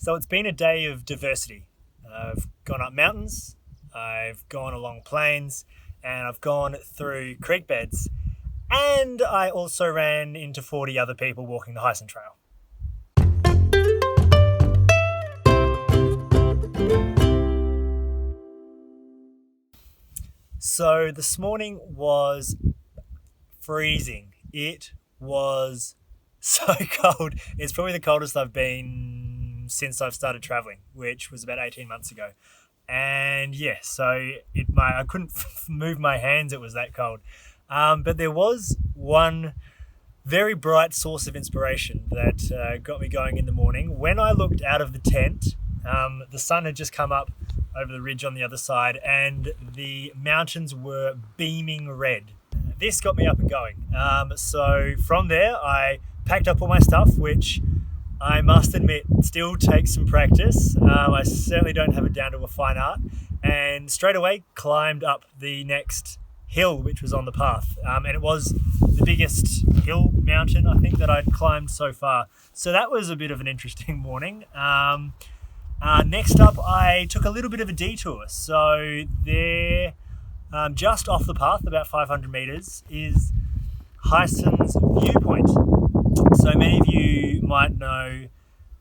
So it's been a day of diversity. I've gone up mountains, I've gone along plains, and I've gone through creek beds. And I also ran into 40 other people walking the Heysen Trail. So this morning was freezing. It was so cold. It's probably the coldest I've been since I've started traveling, which was about 18 months ago. And yeah, so I couldn't move my hands. It was that cold. But there was one very bright source of inspiration that got me going in the morning. When I looked out of the tent, the sun had just come up over the ridge on the other side, and the mountains were beaming red. This got me up and going. So from there, I packed up all my stuff, which I must admit still takes some practice. I certainly don't have it down to a fine art, and straight away climbed up the next hill, which was on the path. And it was the biggest hill mountain, I think, that I'd climbed so far. So that was a bit of an interesting morning. Next up, I took a little bit of a detour. So there, just off the path, about 500 meters, is Heysen's viewpoint. So many of you might know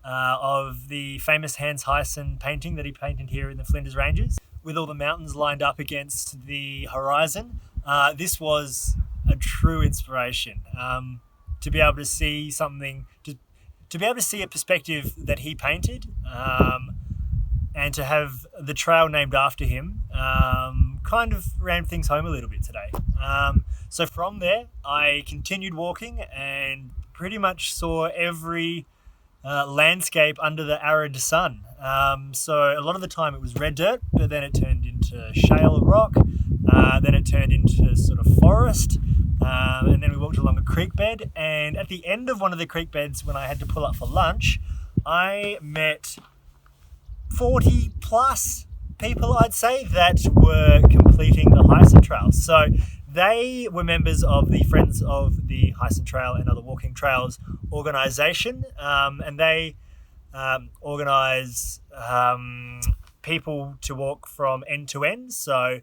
of the famous Hans Heysen painting that he painted here in the Flinders Ranges, with all the mountains lined up against the horizon. This was a true inspiration. To be able to see something, to be able to see a perspective that he painted, and to have the trail named after him, kind of ran things home a little bit today. So from there, I continued walking and pretty much saw every landscape under the arid sun. So a lot of the time it was red dirt, but then it turned into shale rock, then it turned into sort of forest, and then we walked along a creek bed, and at the end of one of the creek beds, when I had to pull up for lunch, I met 40 plus people, I'd say, that were completing the Heysen Trail. So they were members of the Friends of the Heysen Trail and Other Walking Trails organisation, and they organise people to walk from end to end. So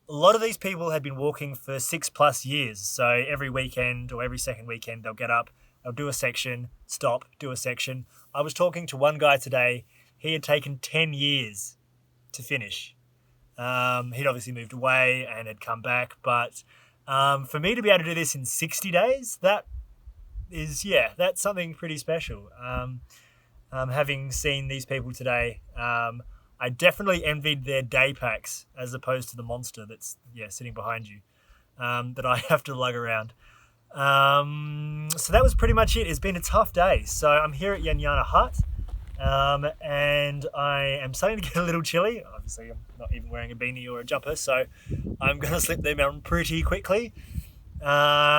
a lot of these people had been walking for 6+ years. So every weekend or every second weekend, they'll get up, they'll do a section, stop, do a section. I was talking to one guy today. He had taken 10 years to finish. He'd obviously moved away and had come back. But for me to be able to do this in 60 days, that's something pretty special. Having seen these people today, I definitely envied their day packs as opposed to the monster that's sitting behind you, that I have to lug around. So that was pretty much it. It's been a tough day. So I'm here at Yanyanna Hut, and I am starting to get a little chilly. Obviously, I'm not even wearing a beanie or a jumper, so I'm going to slip them out pretty quickly. Tomorrow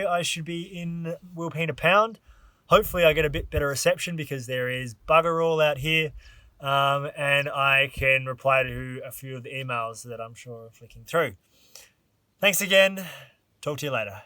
I should be in Wilpena Pound. Hopefully I get a bit better reception because there is bugger all out here, and I can reply to a few of the emails that I'm sure are flicking through. Thanks again. Talk to you later.